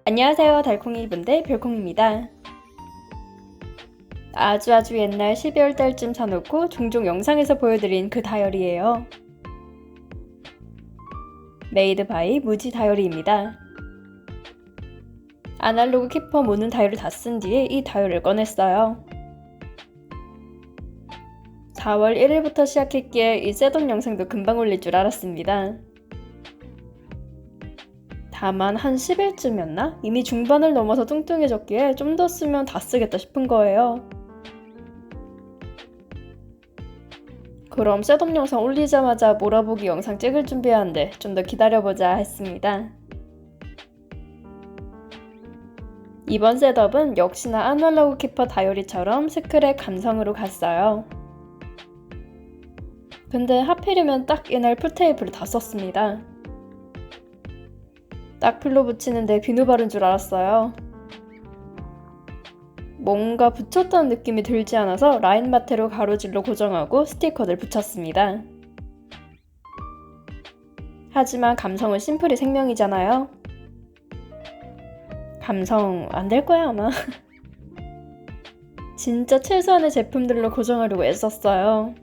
안녕하세요. 달콩이 분들 별콩입니다. 아주 옛날 12월 달쯤 사놓고 종종 영상에서 보여드린 그 다이어리예요. 메이드 바이 무지 다이어리입니다. 아날로그 키퍼 모는 다이어리 다 쓴 뒤에 이 다이어리를 꺼냈어요. 4월 1일부터 시작했기에 이 셋업 영상도 금방 올릴 줄 알았습니다. 다만 한 10일쯤이었나? 이미 중반을 넘어서 뚱뚱해졌기에 좀 더 쓰면 다 쓰겠다 싶은 거예요. 그럼 셋업 영상 올리자마자 몰아보기 영상 찍을 준비하는데 좀 더 기다려보자 했습니다. 이번 셋업은 역시나 아날로그 키퍼 다이어리처럼 스크랩 감성으로 갔어요. 근데 하필이면 딱 이날 풀테이프를 다 썼습니다. 딱 필로 붙이는데 비누 바른 줄 알았어요. 뭔가 붙였다는 느낌이 들지 않아서 라인 마테로 가로질러 고정하고 스티커를 붙였습니다. 하지만 감성은 심플이 생명이잖아요. 감성 안 될 거야 아마. 진짜 최소한의 제품들로 고정하려고 애썼어요.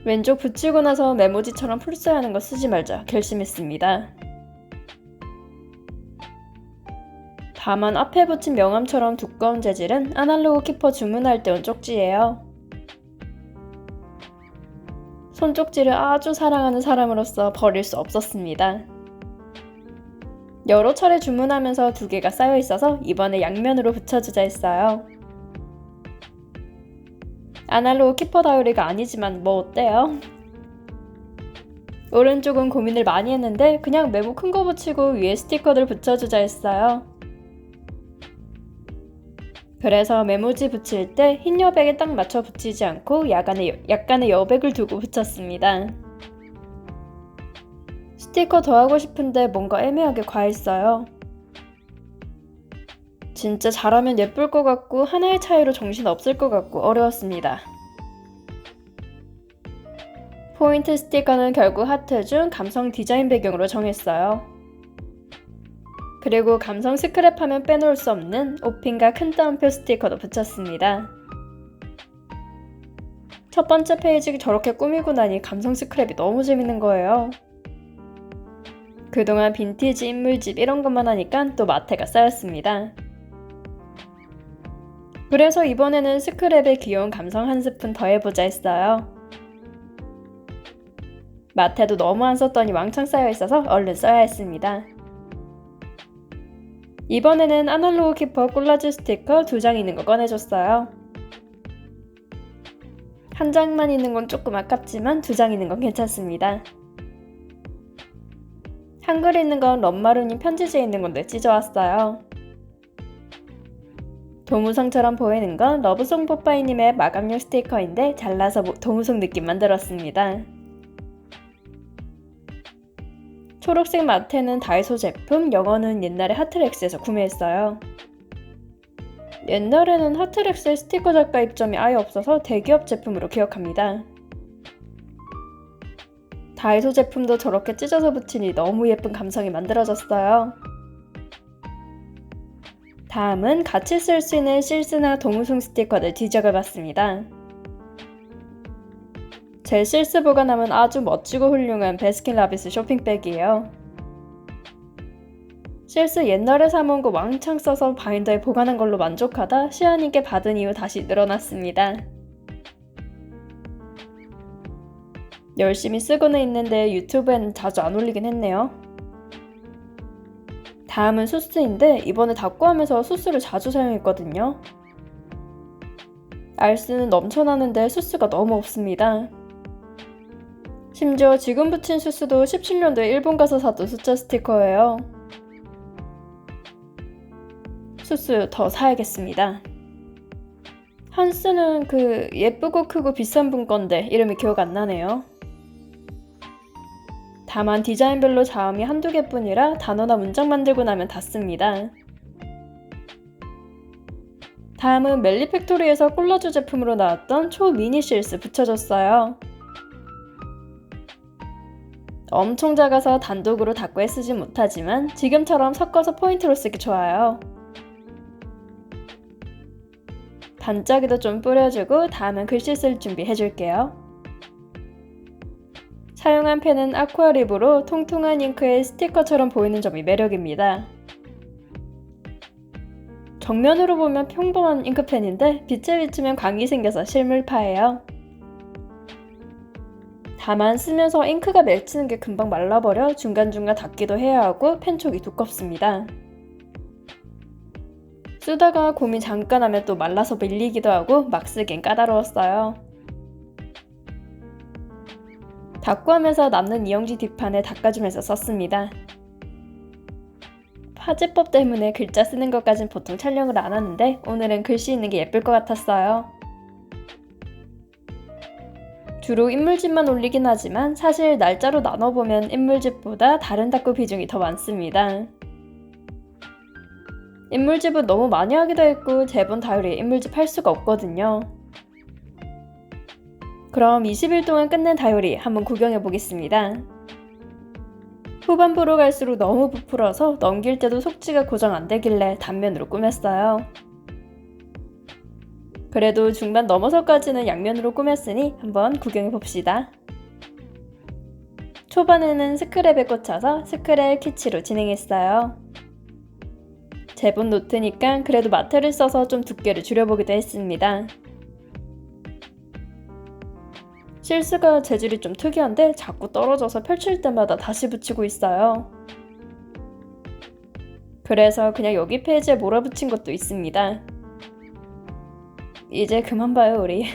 왼쪽 붙이고 나서 메모지처럼 풀써야 하는 거 쓰지 말자 결심했습니다. 다만 앞에 붙인 명암처럼 두꺼운 재질은 아날로그 키퍼 주문할 때 온 쪽지예요. 손쪽지를 아주 사랑하는 사람으로서 버릴 수 없었습니다. 여러 차례 주문하면서 두 개가 쌓여 있어서 이번에 양면으로 붙여주자 했어요. 아날로그 키퍼 다이어리가 아니지만 뭐 어때요? 오른쪽은 고민을 많이 했는데 그냥 메모 큰 거 붙이고 위에 스티커들 붙여주자 했어요. 그래서 메모지 붙일 때 흰 여백에 딱 맞춰 붙이지 않고 약간의 여백을 두고 붙였습니다. 스티커 더 하고 싶은데 뭔가 애매하게 과했어요. 진짜 잘하면 예쁠 것 같고 하나의 차이로 정신 없을 것 같고 어려웠습니다. 포인트 스티커는 결국 하트 중 감성 디자인 배경으로 정했어요. 그리고 감성 스크랩하면 빼놓을 수 없는 오핀과 큰 따옴표 스티커도 붙였습니다. 첫 번째 페이지 저렇게 꾸미고 나니 감성 스크랩이 너무 재밌는 거예요. 그동안 빈티지 인물집 이런 것만 하니까 또 마테가 쌓였습니다. 그래서 이번에는 스크랩에 귀여운 감성 한 스푼 더해보자 했어요. 마테도 너무 안 썼더니 왕창 쌓여있어서 얼른 써야 했습니다. 이번에는 아날로그 키퍼 콜라주 스티커 2장 있는 거 꺼내줬어요. 한 장만 있는 건 조금 아깝지만 2장 있는 건 괜찮습니다. 한글 있는 건 럼마루님 편지지에 있는 건데 찢어왔어요. 도무송처럼 보이는 건 러브송 뽀빠이님의 마감용 스티커인데 잘라서 도무송 느낌 만들었습니다. 초록색 마테는 다이소 제품, 영어는 옛날에 하트렉스에서 구매했어요. 옛날에는 하트렉스에 스티커 작가 입점이 아예 없어서 대기업 제품으로 기억합니다. 다이소 제품도 저렇게 찢어서 붙이니 너무 예쁜 감성이 만들어졌어요. 다음은 같이 쓸 수 있는 실스나 도무송 스티커를 뒤적여봤습니다. 제 실스 보관함은 아주 멋지고 훌륭한 베스킨라빈스 쇼핑백이에요. 실스 옛날에 사모은 거 왕창 써서 바인더에 보관한 걸로 만족하다 시아님께 받은 이후 다시 늘어났습니다. 열심히 쓰고는 있는데 유튜브에는 자주 안 올리긴 했네요. 다음은 수스인데 이번에 닦고하면서 수스를 자주 사용했거든요. 알스는 넘쳐나는데 수스가 너무 없습니다. 심지어 지금 붙인 수스도 17년도에 일본 가서 샀던 숫자 스티커예요. 수스 더 사야겠습니다. 한스는 그 예쁘고 크고 비싼 분 건데 이름이 기억 안 나네요. 다만 디자인별로 자음이 한두 개뿐이라 단어나 문장 만들고 나면 다 씁니다. 다음은 멜리 팩토리에서 콜라주 제품으로 나왔던 초 미니 실스 붙여줬어요. 엄청 작아서 단독으로 닦고 쓰진 못하지만 지금처럼 섞어서 포인트로 쓰기 좋아요. 반짝이도 좀 뿌려주고 다음은 글씨 쓸 준비 해줄게요. 사용한 펜은 아쿠아립으로 통통한 잉크에 스티커처럼 보이는 점이 매력입니다. 정면으로 보면 평범한 잉크펜인데 빛에 비추면 광이 생겨서 실물파예요. 다만 쓰면서 잉크가 맺히는 게 금방 말라버려 중간중간 닦기도 해야 하고 펜촉이 두껍습니다. 쓰다가 고민 잠깐 하면 또 말라서 밀리기도 하고 막 쓰긴 까다로웠어요. 닦고 하면서 남는 이영지 뒷판에 닦아주면서 썼습니다. 화제법 때문에 글자 쓰는 것까진 보통 촬영을 안 하는데 오늘은 글씨 있는 게 예쁠 것 같았어요. 주로 인물집만 올리긴 하지만 사실 날짜로 나눠보면 인물집보다 다른 닦고 비중이 더 많습니다. 인물집은 너무 많이 하기도 했고 대본 다이어리에 인물집 할 수가 없거든요. 그럼 20일 동안 끝낸 다이어리 한번 구경해 보겠습니다. 후반부로 갈수록 너무 부풀어서 넘길 때도 속지가 고정 안 되길래 단면으로 꾸몄어요. 그래도 중반 넘어서까지는 양면으로 꾸몄으니 한번 구경해 봅시다. 초반에는 스크랩에 꽂혀서 스크랩 키치로 진행했어요. 제본 노트니까 그래도 마테를 써서 좀 두께를 줄여보기도 했습니다. 실수가 재질이 좀 특이한데 자꾸 떨어져서 펼칠 때마다 다시 붙이고 있어요. 그래서 그냥 여기 페이지에 몰아붙인 것도 있습니다. 이제 그만 봐요 우리.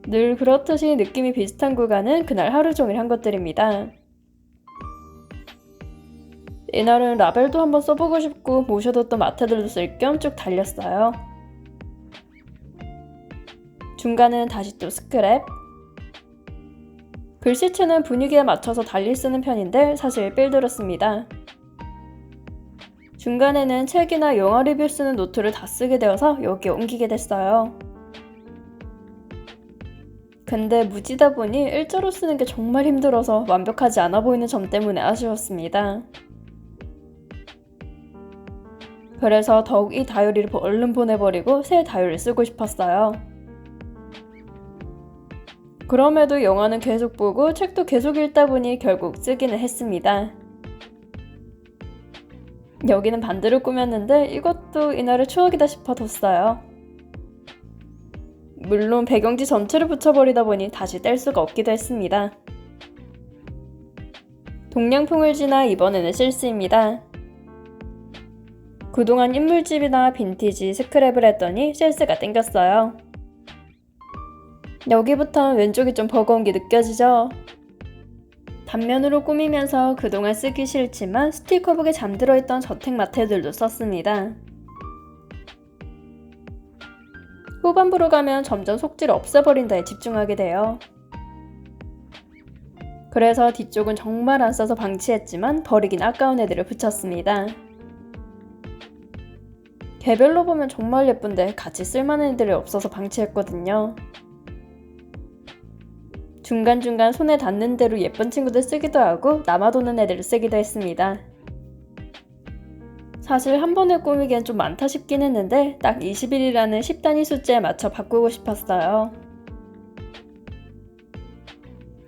늘 그렇듯이 느낌이 비슷한 구간은 그날 하루 종일 한 것들입니다. 이날은 라벨도 한번 써보고 싶고 모셔뒀던 마테들도 쓸 겸 쭉 달렸어요. 중간은 다시 또 스크랩. 글씨체는 분위기에 맞춰서 달리 쓰는 편인데 사실 삘들었습니다. 중간에는 책이나 영화 리뷰 쓰는 노트를 다 쓰게 되어서 여기에 옮기게 됐어요. 근데 무지다 보니 일자로 쓰는 게 정말 힘들어서 완벽하지 않아 보이는 점 때문에 아쉬웠습니다. 그래서 더욱 이 다이어리를 얼른 보내버리고 새 다이어리를 쓰고 싶었어요. 그럼에도 영화는 계속 보고 책도 계속 읽다 보니 결국 쓰기는 했습니다. 여기는 반대로 꾸몄는데 이것도 이날의 추억이다 싶어 뒀어요. 물론 배경지 전체를 붙여버리다 보니 다시 뗄 수가 없기도 했습니다. 동양풍을 지나 이번에는 실스입니다. 그동안 인물집이나 빈티지, 스크랩을 했더니 실스가 땡겼어요. 여기부터 왼쪽이 좀 버거운 게 느껴지죠? 단면으로 꾸미면서 그동안 쓰기 싫지만 스티커북에 잠들어 있던 저택 마테들도 썼습니다. 후반부로 가면 점점 속지를 없애버린다에 집중하게 돼요. 그래서 뒤쪽은 정말 안 써서 방치했지만 버리긴 아까운 애들을 붙였습니다. 개별로 보면 정말 예쁜데 같이 쓸만한 애들이 없어서 방치했거든요. 중간중간 손에 닿는 대로 예쁜 친구들 쓰기도 하고 남아도는 애들을 쓰기도 했습니다. 사실 한 번에 꾸미기엔 좀 많다 싶긴 했는데 딱 20일이라는 10단위 숫자에 맞춰 바꾸고 싶었어요.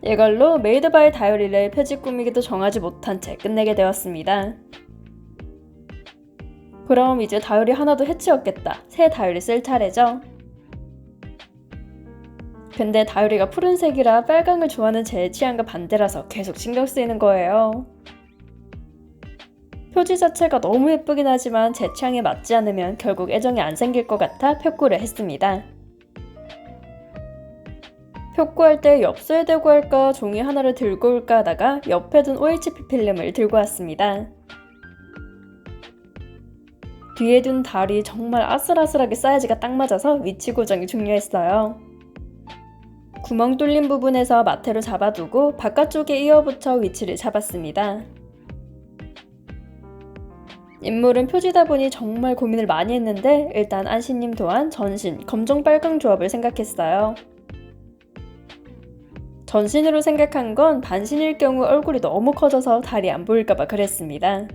이걸로 메이드 바이 다이어리를 표지 꾸미기도 정하지 못한 채 끝내게 되었습니다. 그럼 이제 다이어리 하나도 해치웠겠다. 새 다이어리 쓸 차례죠. 근데 다이어리가 푸른색이라 빨강을 좋아하는 제 취향과 반대라서 계속 신경 쓰이는 거예요. 표지 자체가 너무 예쁘긴 하지만 제 취향에 맞지 않으면 결국 애정이 안 생길 것 같아 표구를 했습니다. 표구할 때 엽서에 대고 할까 종이 하나를 들고 올까 하다가 옆에 둔 OHP 필름을 들고 왔습니다. 뒤에 둔 달이 정말 아슬아슬하게 사이즈가 딱 맞아서 위치 고정이 중요했어요. 구멍 뚫린 부분에서 마테로 잡아두고 바깥쪽에 이어붙여 위치를 잡았습니다. 인물은 표지다 보니 정말 고민을 많이 했는데 일단 안시님 또한 전신 검정 빨강 조합을 생각했어요. 전신으로 생각한 건 반신일 경우 얼굴이 너무 커져서 다리 안 보일까봐 그랬습니다.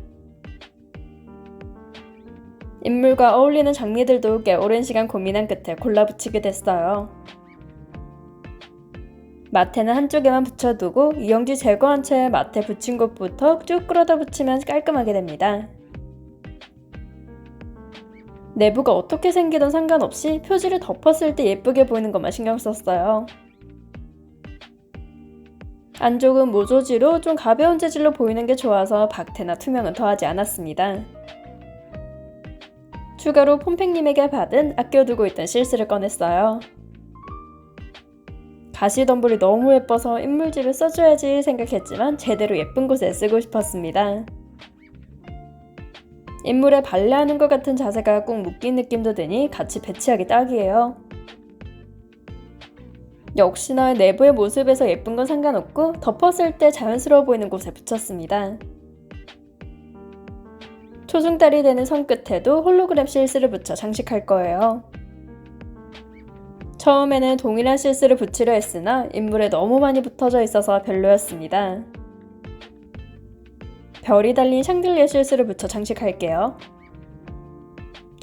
인물과 어울리는 장미들도 꽤 오랜 시간 고민한 끝에 골라 붙이게 됐어요. 마테는 한쪽에만 붙여두고 이영지 제거한 채 마테 붙인 곳부터 쭉 끌어다 붙이면 깔끔하게 됩니다. 내부가 어떻게 생기든 상관없이 표지를 덮었을 때 예쁘게 보이는 것만 신경 썼어요. 안쪽은 모조지로 좀 가벼운 재질로 보이는 게 좋아서 박테나 투명은 더하지 않았습니다. 추가로 폼팽님에게 받은 아껴두고 있던 실스를 꺼냈어요. 가시덤불이 너무 예뻐서 인물집에 써줘야지 생각했지만 제대로 예쁜 곳에 쓰고 싶었습니다. 인물에 발레하는 것 같은 자세가 꼭 묶인 느낌도 드니 같이 배치하기 딱이에요. 역시나 내부의 모습에서 예쁜 건 상관없고 덮었을 때 자연스러워 보이는 곳에 붙였습니다. 초중달이 되는 손끝에도 홀로그램 실스를 붙여 장식할 거예요. 처음에는 동일한 실스를 붙이려 했으나 인물에 너무 많이 붙어져 있어서 별로였습니다. 별이 달린 샹들리에 실스를 붙여 장식할게요.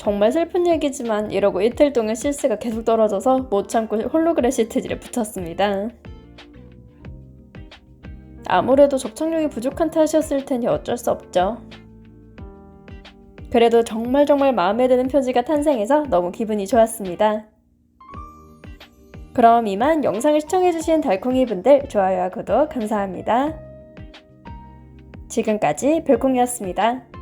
정말 슬픈 얘기지만 이러고 이틀 동안 실스가 계속 떨어져서 못 참고 홀로그램 시트지를 붙였습니다. 아무래도 접착력이 부족한 탓이었을 테니 어쩔 수 없죠. 그래도 정말 마음에 드는 표지가 탄생해서 너무 기분이 좋았습니다. 그럼 이만 영상을 시청해주신 달콩이분들 좋아요와 구독 감사합니다. 지금까지 별콩이었습니다.